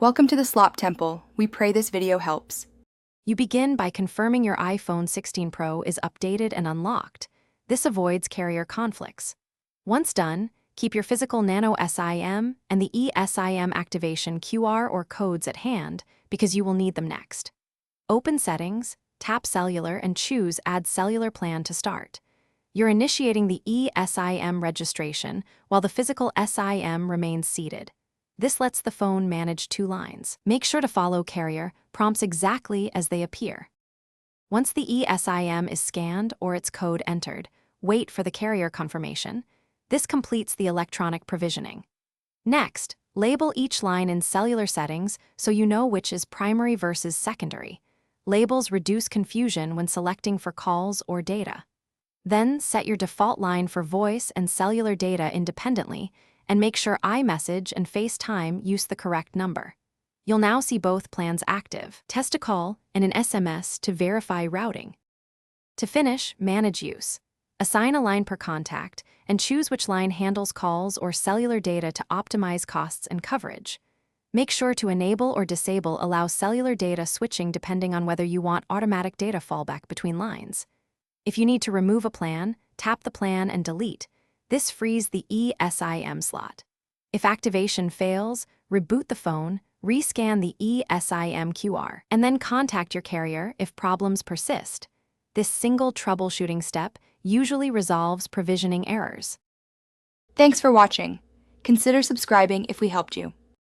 Welcome to the Slop Temple. We pray this video helps. You begin by confirming your iPhone 16 Pro is updated and unlocked. This avoids carrier conflicts. Once done, keep your physical Nano SIM and the eSIM activation QR or codes at hand because you will need them next. Open Settings, tap Cellular and choose Add Cellular Plan to start. You're initiating the eSIM registration while the physical SIM remains seated. This lets the phone manage two lines. Make sure to follow carrier prompts exactly as they appear. Once the eSIM is scanned or its code entered, wait for the carrier confirmation. This completes the electronic provisioning. Next, label each line in cellular settings so you know which is primary versus secondary. Labels reduce confusion when selecting for calls or data. Then set your default line for voice and cellular data independently, and make sure iMessage and FaceTime use the correct number. You'll now see both plans active. Test a call and an SMS to verify routing. To finish, manage use. Assign a line per contact and choose which line handles calls or cellular data to optimize costs and coverage. Make sure to enable or disable allow cellular data switching depending on whether you want automatic data fallback between lines. If you need to remove a plan, tap the plan and delete. This frees the eSIM slot. If activation fails, reboot the phone, rescan the eSIM QR, and then contact your carrier if problems persist. This single troubleshooting step usually resolves provisioning errors. Thanks for watching. Consider subscribing if we helped you.